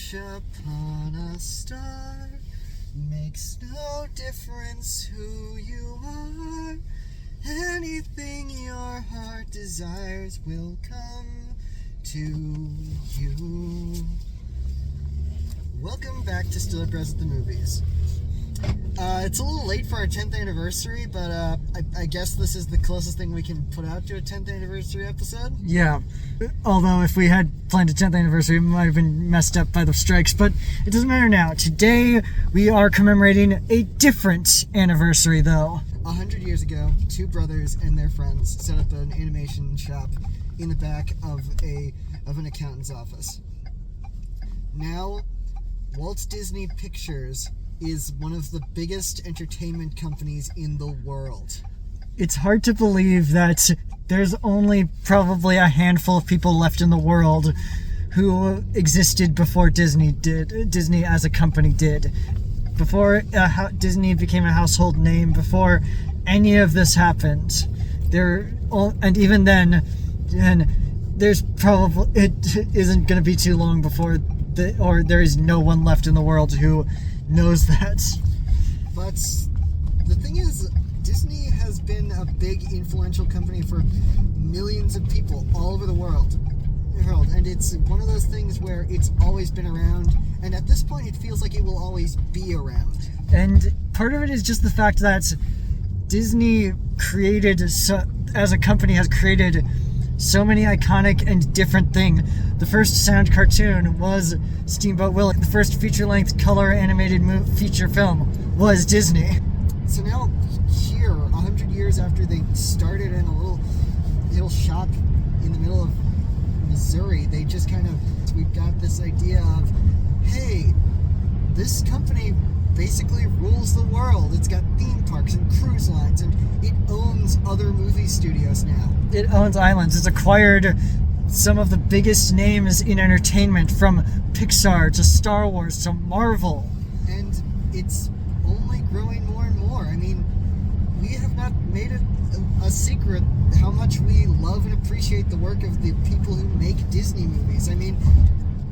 wish upon a star. Makes no difference who you are. Anything your heart desires will come to you. Welcome back to StillerBros at the Movies. It's a little late for our 10th anniversary, but I guess this is the closest thing we can put out to a 10th anniversary episode. Yeah, although if we had planned a 10th anniversary, it might have been messed up by the strikes, but it doesn't matter now. Today, we are commemorating a different anniversary, though. 100 years ago, two brothers and their friends set up an animation shop in the back of an accountant's office. Now, Walt Disney Pictures is one of the biggest entertainment companies in the world. It's hard to believe that there's only probably a handful of people left in the world who existed before Disney as a company did. Before Disney became a household name, before any of this happened. And even then, there's probably, it isn't going to be too long before there is no one left in the world who knows that. But the thing is, Disney has been a big influential company for millions of people all over the world, and it's one of those things where it's always been around, and at this point it feels like it will always be around. And part of it is just the fact that Disney as a company has created so many iconic and different things. The first sound cartoon was Steamboat Willie. The first feature-length color animated feature film was Disney. So now here, 100 years after they started in a little shop in the middle of Missouri, they just we've got this idea of, hey, this company basically rules the world. It's got theme parks and cruise lines, and it owns other movie studios now. It owns islands. It's acquired some of the biggest names in entertainment, from Pixar to Star Wars to Marvel. And it's only growing more and more. I mean, we have not made it a secret how much we love and appreciate the work of the people who make Disney movies. I mean,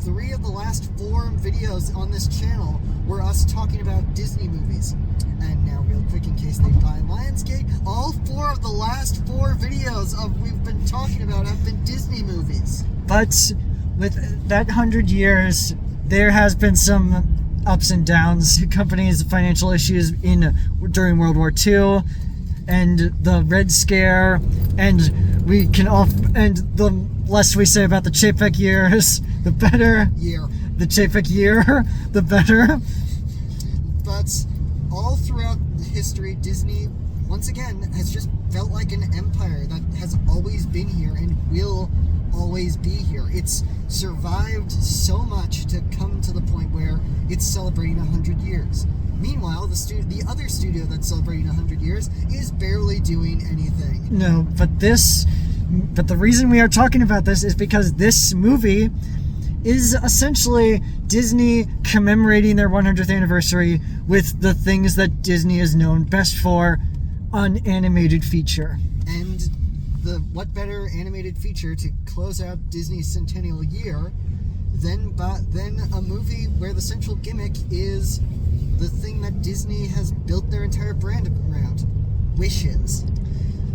3 of the last 4 videos on this channel were us talking about Disney movies. And now, real quick, in case they buy Lionsgate, all 4 of the last 4 videos we've been talking about have been Disney movies. But with that 100 years, there has been some ups and downs. Companies' financial issues during World War II, and the Red Scare, and the less we say about the Chapek years, the better. The Chapek year, the better. But all throughout history, Disney, once again, has just felt like an empire that has always been here and will always be here. It's survived so much to come to the point where it's celebrating 100 years. Meanwhile, the other studio that's celebrating 100 years is barely doing anything. No, but the reason we are talking about this is because this movie is essentially Disney commemorating their 100th anniversary with the things that Disney is known best for, an animated feature. And what better animated feature to close out Disney's centennial year than a movie where the central gimmick is the thing that Disney has built their entire brand around: wishes.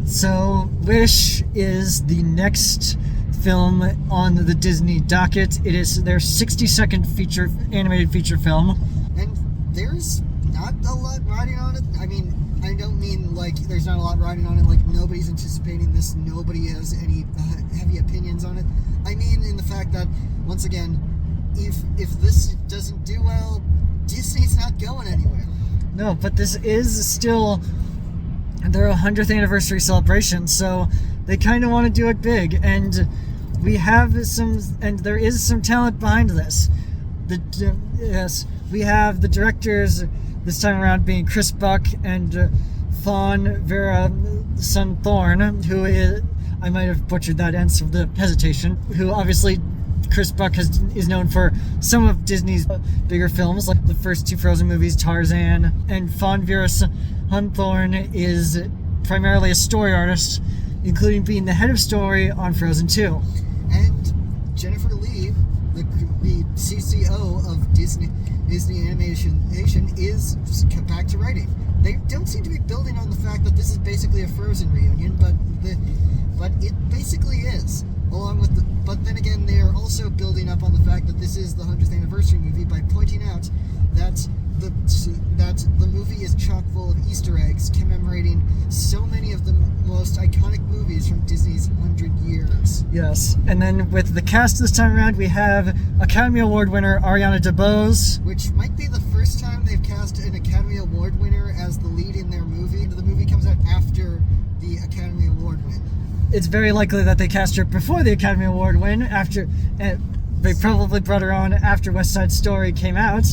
So, Wish is the next film on the Disney docket. It is their 60-second animated feature film. And there's not a lot riding on it. I mean, I don't mean like there's not a lot riding on it, like nobody's anticipating this, nobody has any heavy opinions on it. I mean in the fact that, once again, if this doesn't do well, Disney's not going anywhere. No, but this is still their 100th anniversary celebration, so they kind of want to do it big, and there is some talent behind this. Yes, we have the directors this time around being Chris Buck and Fawn Vera Sunthorn, who is, I might have butchered that hence the hesitation, who obviously Chris Buck is known for some of Disney's bigger films, like the first 2 Frozen movies, Tarzan, and Fawn Vera Sunthorn is primarily a story artist, including being the head of story on Frozen 2. And Jennifer Lee, the CCO of Disney Animation is back to writing. They don't seem to be building on the fact that this is basically a Frozen reunion, but it basically is. But then again, they are also building up on the fact that this is the 100th anniversary movie by pointing out that the movie is chock full of Easter eggs commemorating so many of the most iconic movies from Disney's 100 years. Yes, and then with the cast this time around, we have Academy Award winner Ariana DeBose. Which might be the first time they've cast an Academy Award winner as the lead in their movie. The movie comes out after the Academy Award win. It's very likely that they cast her before the Academy Award win. They probably brought her on after West Side Story came out.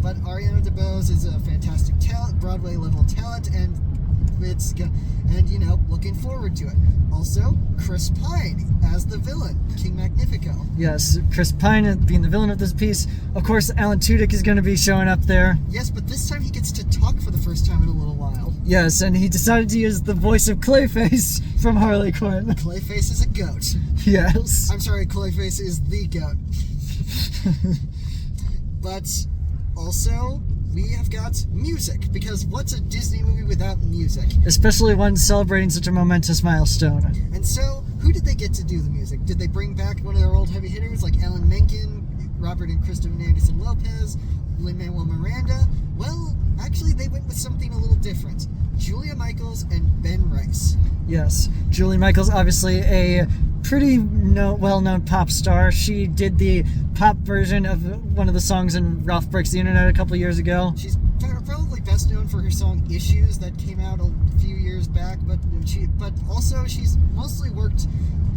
But Ariana DeBose is a fantastic talent, Broadway level talent, and looking forward to it. Also, Chris Pine as the villain, King Magnifico. Yes, Chris Pine being the villain of this piece. Of course, Alan Tudyk is going to be showing up there. Yes, but this time he gets to talk for the first time in a little while. Yes, and he decided to use the voice of Clayface from Harley Quinn. Clayface is a goat. Yes. I'm sorry, Clayface is the goat. But also, we have got music, because what's a Disney movie without music? Especially one celebrating such a momentous milestone. And so, who did they get to do the music? Did they bring back one of their old heavy hitters like Alan Menken, Robert and Kristen Anderson Lopez, Lin-Manuel Miranda? Well, actually they went with something a little different. Julia Michaels and Ben Rice. Yes, Julia Michaels, obviously a pretty well-known pop star. She did the pop version of one of the songs in Ralph Breaks the Internet a couple years ago. She's probably best known for her song "Issues" that came out a few years back, but also she's mostly worked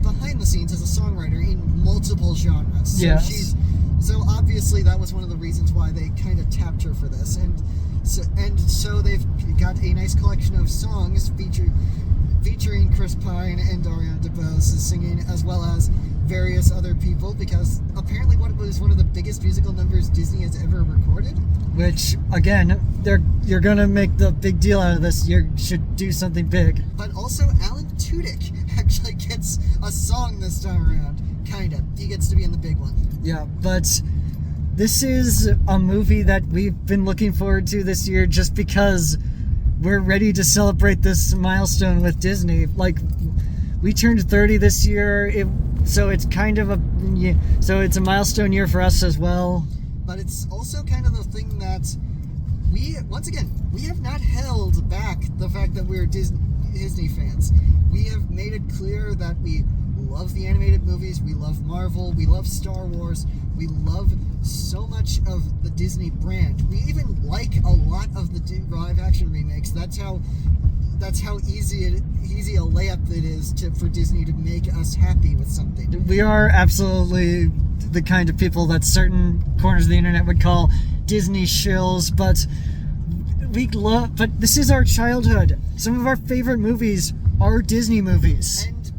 behind the scenes as a songwriter in multiple genres. So yes. So obviously that was one of the reasons why they kind of tapped her for this, and so they've got a nice collection of songs featuring Chris Pine and Ariana DeBose singing, as well as various other people, because apparently what was one of the biggest musical numbers Disney has ever recorded. Which, again, you're gonna make the big deal out of this. You should do something big. But also, Alan Tudyk actually gets a song this time around. Kinda. He gets to be in the big one. Yeah, but this is a movie that we've been looking forward to this year just because we're ready to celebrate this milestone with Disney. Like, we turned 30 this year, so it's kind of it's a milestone year for us as well. But it's also kind of the thing that we have not held back the fact that we're Disney fans. We have made it clear that we love the animated movies, we love Marvel, we love Star Wars, we love so much of the Disney brand. We even like a lot of the live action remakes. That's how easy a layup it is for Disney to make us happy with something. We are absolutely the kind of people that certain corners of the internet would call Disney shills, but this is our childhood. Some of our favorite movies are Disney movies. And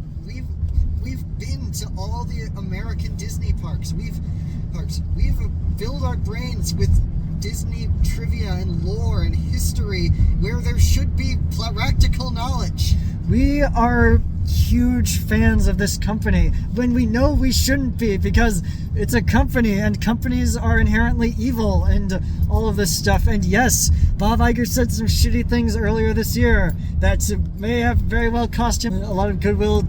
we've been to all the American Disney parks. We've filled our brains with Disney trivia and lore and history where there should be practical knowledge. We are huge fans of this company when we know we shouldn't be, because it's a company and companies are inherently evil and all of this stuff. And yes, Bob Iger said some shitty things earlier this year that may have very well cost him a lot of goodwill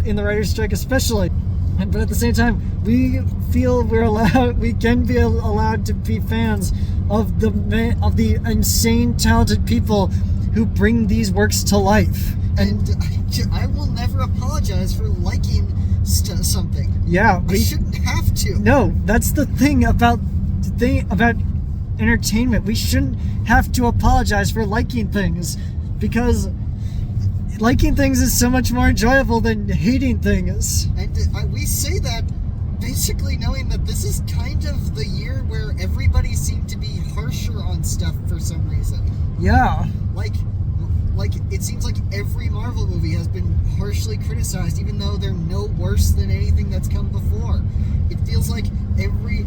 in the writer's strike especially. But at the same time, we feel we can be allowed to be fans of the insane talented people who bring these works to life. And I will never apologize for liking something. Yeah, I shouldn't have to. No, that's the thing about entertainment. We shouldn't have to apologize for liking things, because liking things is so much more enjoyable than hating things. And we say that basically knowing that this is kind of the year where everybody seemed to be harsher on stuff for some reason. Yeah. Like it seems like every Marvel movie has been harshly criticized, even though they're no worse than anything that's come before. It feels like every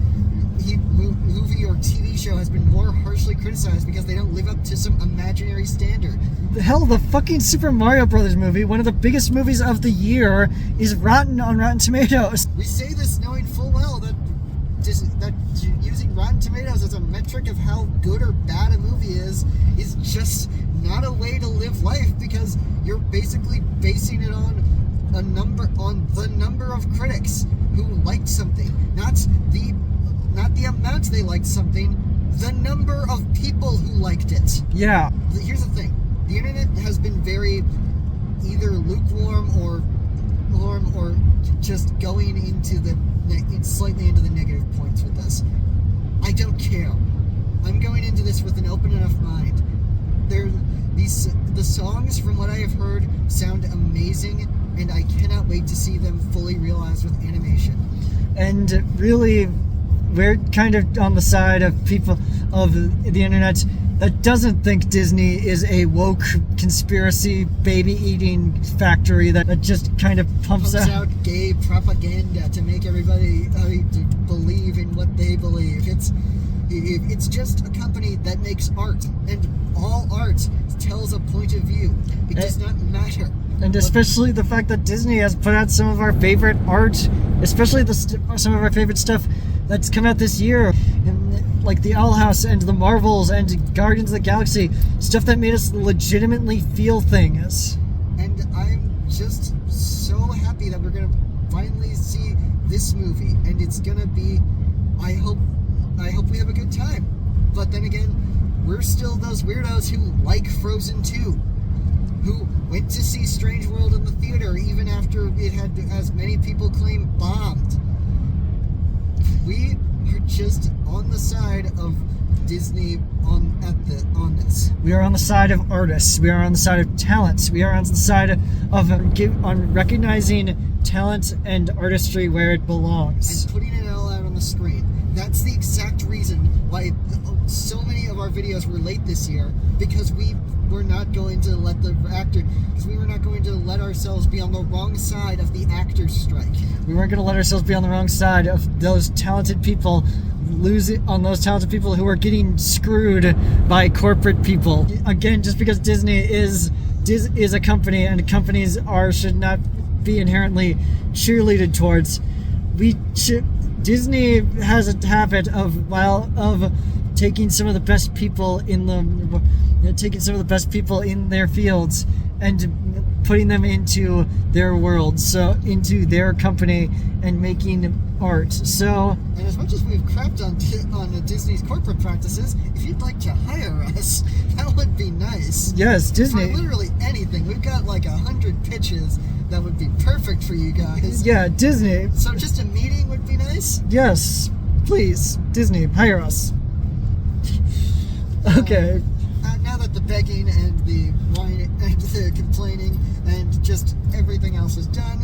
movie or or TV show has been more harshly criticized because they don't live up to some imaginary standard. Hell, the fucking Super Mario Brothers movie, one of the biggest movies of the year, is rotten on Rotten Tomatoes. We say this knowing full well that using Rotten Tomatoes as a metric of how good or bad a movie is just not a way to live life, because you're basically basing it on the number of critics who liked something, not the amount they liked something, the number of people who liked it. Yeah. Here's the thing: the internet has been very either lukewarm or just going into slightly into the negative points with this. I don't care. I'm going into this with an open enough mind. The songs, from what I have heard, sound amazing, and I cannot wait to see them fully realized with animation. And really, we're kind of on the side of people of the internet that doesn't think Disney is a woke conspiracy baby-eating factory that just kind of pumps out gay propaganda to make everybody to believe in what they believe. It's just a company that makes art, and all art tells a point of view. It does not matter. And especially the fact that Disney has put out some of our favorite art, especially some of our favorite stuff that's come out this year, like the Owl House and the Marvels and Guardians of the Galaxy, stuff that made us legitimately feel things. And I'm just so happy that we're gonna finally see this movie, and it's gonna be, I hope we have a good time. But then again, we're still those weirdos who like Frozen 2, who went to see Strange World in the theater even after it had, as many people claim, bombed. We are just on the side of Disney on this. We are on the side of artists. We are on the side of talents. We are on the side of recognizing talent and artistry where it belongs. And putting it all out on the screen. That's the exact reason why so many of our videos were late this year, because we were not going to let ourselves be on the wrong side of the actors' strike. We weren't going to let ourselves be on the wrong side of those talented people who are getting screwed by corporate people. Again, just because Disney is a company, and companies should not be inherently cheerleaded towards. Disney has a habit of taking some of the best people in their fields and putting them into their world, so into their company, and making art. So, and as much as we've crapped on Disney's corporate practices, if you'd like to hire us, that would be nice. Yes, Disney. For literally anything. We've got like 100 pitches that would be perfect for you guys. Yeah, Disney. So just a meeting would be nice? Yes, please, Disney, hire us. Okay. Now that the begging and the whining and the complaining and just everything else is done,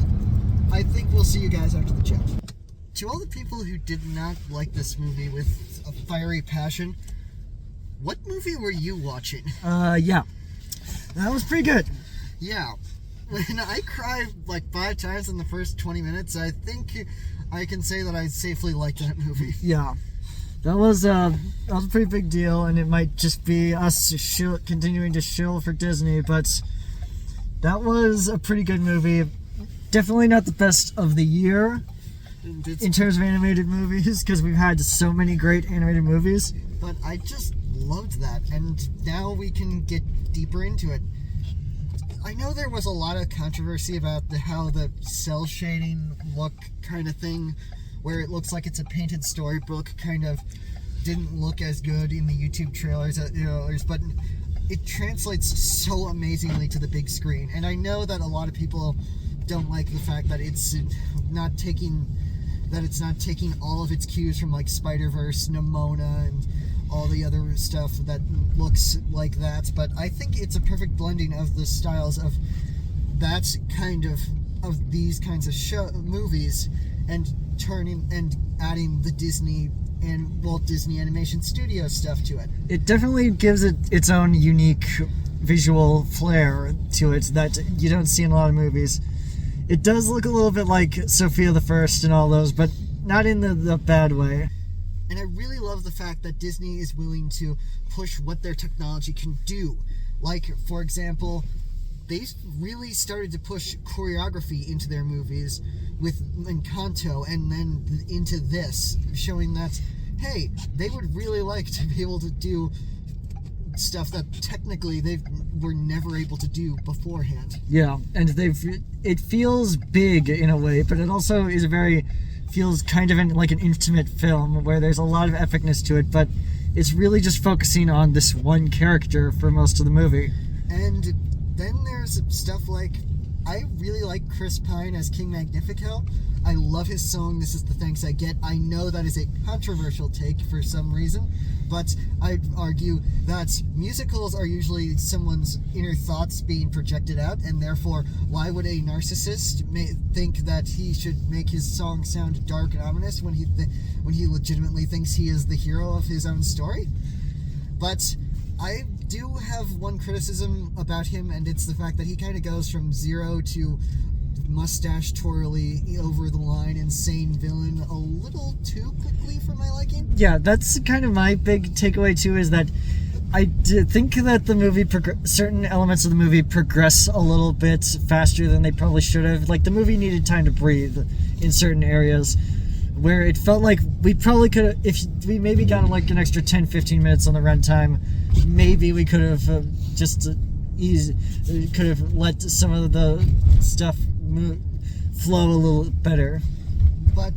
I think we'll see you guys after the chat. To all the people who did not like this movie with a fiery passion, what movie were you watching? Yeah. That was pretty good. Yeah. When I cried like 5 times in the first 20 minutes, I think I can say that I safely liked that movie. Yeah. That was a pretty big deal, and it might just be us continuing to shill for Disney, but that was a pretty good movie. Definitely not the best of the year in terms of animated movies, because we've had so many great animated movies. But I just loved that, and now we can get deeper into it. I know there was a lot of controversy about how the cell shading look kind of thing, where it looks like it's a painted storybook, kind of didn't look as good in the YouTube trailers, but it translates so amazingly to the big screen. And I know that a lot of people don't like the fact that it's not taking all of its cues from like Spider-Verse, Nimona, and all the other stuff that looks like that. But I think it's a perfect blending of the styles of these kinds of movies, and adding the Disney and Walt Disney Animation Studio stuff to it. It definitely gives it its own unique visual flair to it that you don't see in a lot of movies. It does look a little bit like Sophia the First and all those, but not in the bad way. And I really love the fact that Disney is willing to push what their technology can do. Like, for example, they really started to push choreography into their movies with Encanto, and then into this, showing that, hey, they would really like to be able to do stuff that technically they were never able to do beforehand. Yeah, and it feels big in a way, but it also feels kind of like an intimate film where there's a lot of epicness to it, but it's really just focusing on this one character for most of the movie. And then there's stuff like, I really like Chris Pine as King Magnifico. I love his song, This Is the Thanks I Get. I know that is a controversial take for some reason, but I'd argue that musicals are usually someone's inner thoughts being projected out, and therefore, why would a narcissist think that he should make his song sound dark and ominous when he legitimately thinks he is the hero of his own story? But I do have one criticism about him, and it's the fact that he kind of goes from zero to mustache twirly, over the line, insane villain a little too quickly for my liking. Yeah, that's kind of my big takeaway too, is that I think that the movie, certain elements of the movie progress a little bit faster than they probably should have. Like, the movie needed time to breathe in certain areas, where it felt like we probably could have, if we maybe got like an extra 10-15 minutes on the runtime, maybe we could have could have let some of the stuff flow a little better. But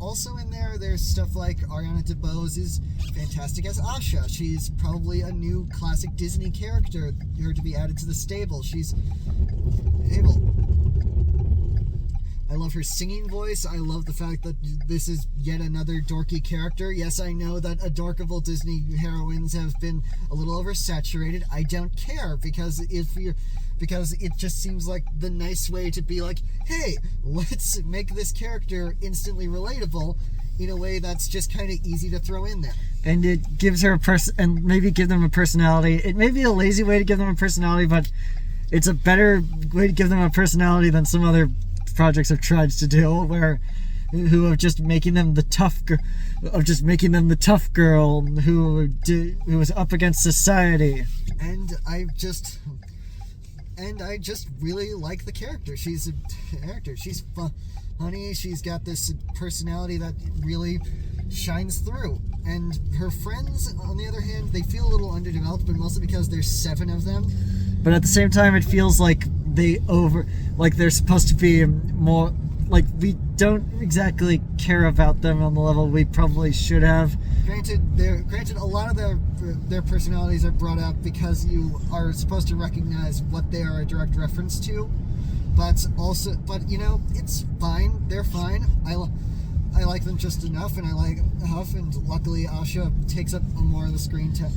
also in there's stuff like Ariana DeBose is fantastic as Asha. She's probably a new classic Disney character here to be added to the stable. She's able. I love her singing voice. I love the fact that this is yet another dorky character. Yes, I know that adorkable Disney heroines have been a little oversaturated. I don't care, because it just seems like the nice way to be like, hey, let's make this character instantly relatable in a way that's just kind of easy to throw in there. And it gives her and maybe give them a personality. It may be a lazy way to give them a personality, but it's a better way to give them a personality than some other projects have tried to do, who of just making them the tough girl who was up against society. And I just really like the character. She's a character. She's funny. She's got this personality that really shines through. And her friends, on the other hand, they feel a little underdeveloped, but mostly because there's 7 of them. But at the same time, it feels like they're supposed to be more, like, we don't exactly care about them on the level we probably should have. Granted, a lot of their personalities are brought up because you are supposed to recognize what they are a direct reference to, but you know, it's fine. They're fine. I like them just enough, and I like Huff, and luckily Asha takes up more of the screen time.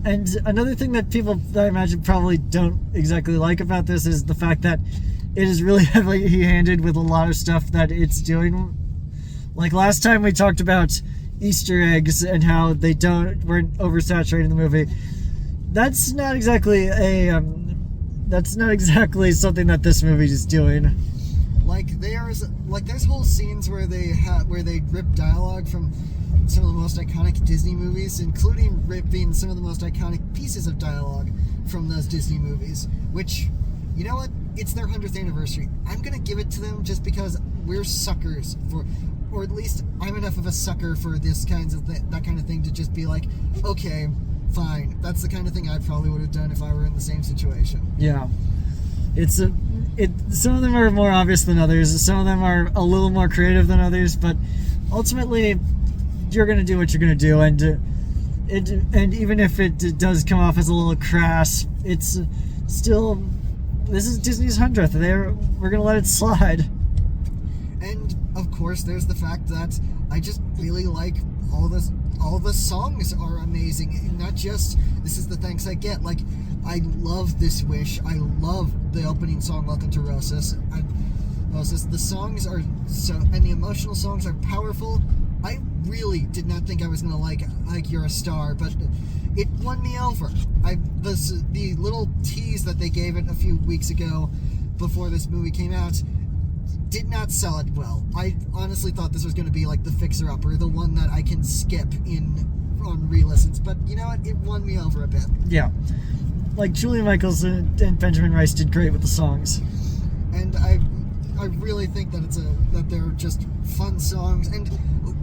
And another thing that people, that I imagine, probably don't exactly like about this is the fact that it is really heavy-handed with a lot of stuff that it's doing. Like, last time we talked about Easter eggs and how they weren't oversaturating the movie. That's not exactly something that this movie is doing. There's whole scenes where they rip dialogue from some of the most iconic Disney movies, including ripping some of the most iconic pieces of dialogue from those Disney movies, which, you know what? It's their 100th anniversary. I'm going to give it to them just because we're suckers for, or at least I'm enough of a sucker for that kind of thing to just be like, okay, fine. That's the kind of thing I probably would have done if I were in the same situation. Yeah. Some of them are more obvious than others. Some of them are a little more creative than others, but ultimately, you're going to do what you're going to do, and even if it does come off as a little crass, it's still, this is Disney's 100th. We're going to let it slide. And of course, there's the fact that I just really like all the songs are amazing, and not just This Is the Thanks I Get. Like, I love This Wish. I love the opening song, Welcome to Rosas. The songs are and the emotional songs are powerful. I really did not think I was going to like You're a Star, but it won me over. The little tease that they gave it a few weeks ago before this movie came out did not sell it well. I honestly thought this was going to be like the fixer-upper, the one that I can skip on re-listens. But you know what? It won me over a bit. Yeah. Like, Julia Michaels and Benjamin Rice did great with the songs. And I really think that that they're just fun songs. And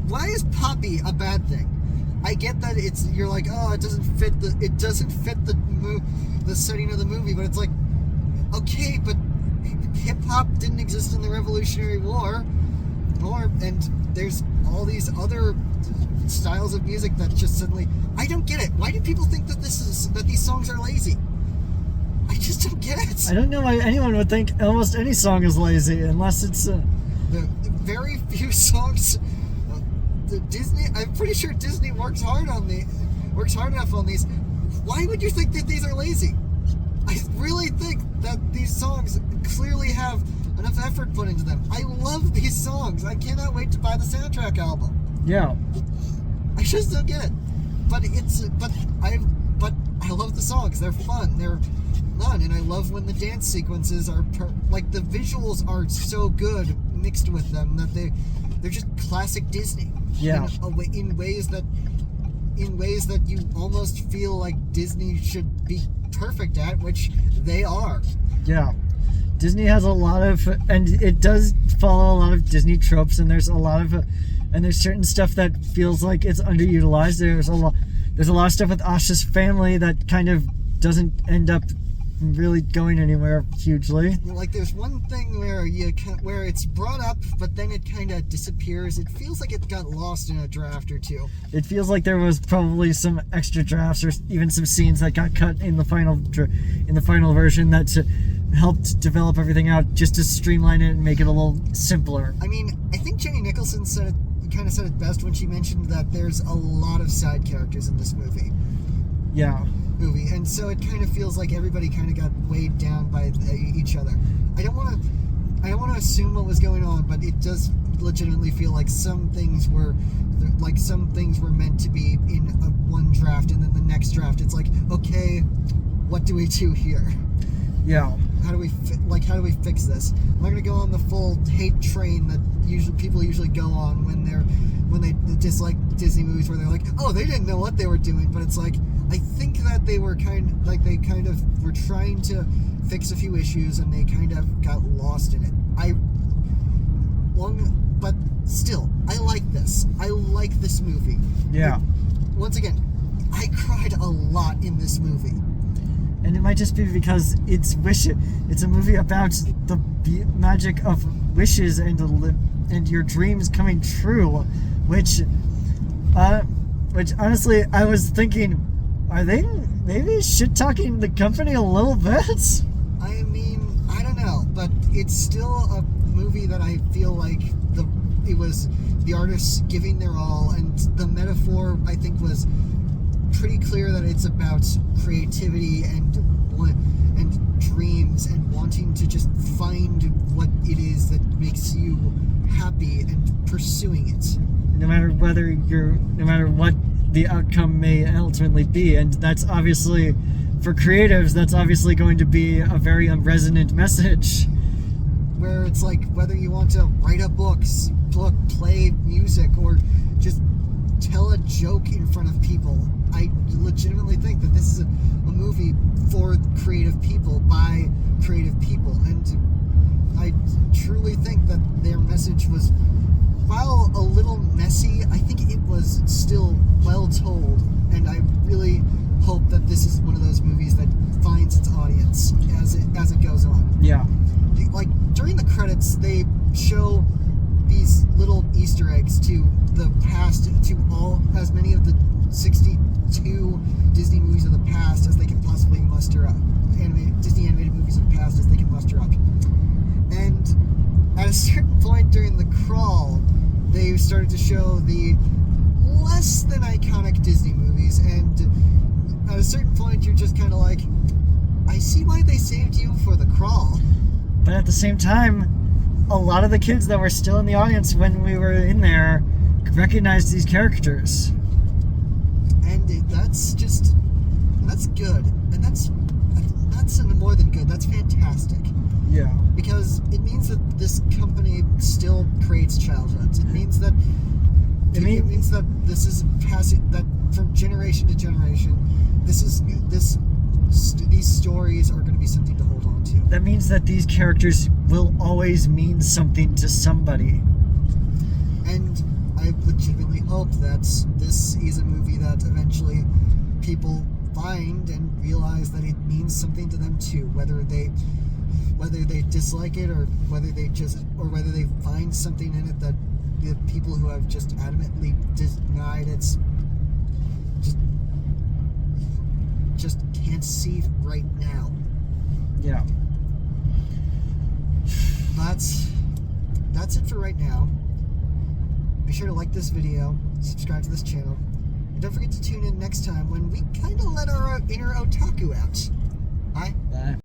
why is Poppy a bad thing? I get that you're like, oh, it doesn't fit the setting of the movie, but it's like, okay, but hip hop didn't exist in the Revolutionary War, and there's all these other styles of music that just suddenly, I don't get it. Why do people think that these songs are lazy? I just don't get it. I don't know why anyone would think almost any song is lazy, unless it's the very few songs. Disney, I'm pretty sure Disney works hard enough on these. Why would you think that these are lazy? I really think that these songs clearly have enough effort put into them. I love these songs. I cannot wait to buy the soundtrack album. Yeah. I just don't get it. But I love the songs. They're fun. They're fun, and I love when the dance sequences are like the visuals are so good mixed with them that they're just classic Disney. Yeah. In ways that you almost feel like Disney should be perfect at, which they are. Yeah. Disney has a lot of, and it does follow a lot of Disney tropes, and there's a lot of, and there's certain stuff that feels like it's underutilized. There's a lot of stuff with Asha's family that kind of doesn't end up really going anywhere hugely. Like, there's one thing where it's brought up, but then it kind of disappears. It feels like it got lost in a draft or two. It feels like there was probably some extra drafts or even some scenes that got cut in the final version that helped develop everything out just to streamline it and make it a little simpler. I mean, I think Jenny Nicholson kind of said it best when she mentioned that there's a lot of side characters in this movie. Yeah. And so it kind of feels like everybody kind of got weighed down by each other. I don't want to assume what was going on, but it does legitimately feel like some things were meant to be in one draft, and then the next draft it's like, okay, what do we do here? Yeah. How do we fix this? I'm not gonna go on the full hate train that people usually go on when they dislike Disney movies, where they're like, oh, they didn't know what they were doing. But it's like, I think that they were kind of were trying to fix a few issues, and they kind of got lost in it. But still, I like this. I like this movie. Yeah. Once again, I cried a lot in this movie. And it might just be because it's a movie about the magic of wishes and your dreams coming true, which honestly I was thinking, are they maybe shit-talking the company a little bit? I mean, I don't know, but it's still a movie that I feel like it was the artists giving their all, and the metaphor, I think, was pretty clear that it's about creativity and dreams and wanting to just find what it is that makes you happy and pursuing it. No matter what the outcome may ultimately be, and that's obviously, for creatives, that's obviously going to be a very resonant message. Where it's like, whether you want to write a book, play music, or just tell a joke in front of people, I legitimately think that this is a movie for creative people, by creative people, and I truly think that their message was, while a little messy, I think it was still well told, and I really hope that this is one of those movies that finds its audience as it goes on. Yeah. Like, during the credits, they show these little Easter eggs to the past, to as many of the 62 Disney movies of the past as they can possibly muster up. Disney animated movies of the past as they can muster up. And at a certain point during the crawl, they started to show the less than iconic Disney movies, and at a certain point you're just kind of like, I see why they saved you for the crawl. But at the same time, a lot of the kids that were still in the audience when we were in there recognized these characters. And that's good. And that's more than good. That's fantastic. Yeah. Because it means that this company still creates childhoods. It means that it means that this is passing, that from generation to generation, these stories are going to be something to hold on to. That means that these characters will always mean something to somebody. And I legitimately hope that this is a movie that eventually people find and realize that it means something to them too, whether they dislike it or whether they find something in it that the people who have just adamantly denied it's just can't see right now. Yeah. That's it for right now. Be sure to like this video, subscribe to this channel, and don't forget to tune in next time when we kind of let our inner otaku out. Bye. Bye.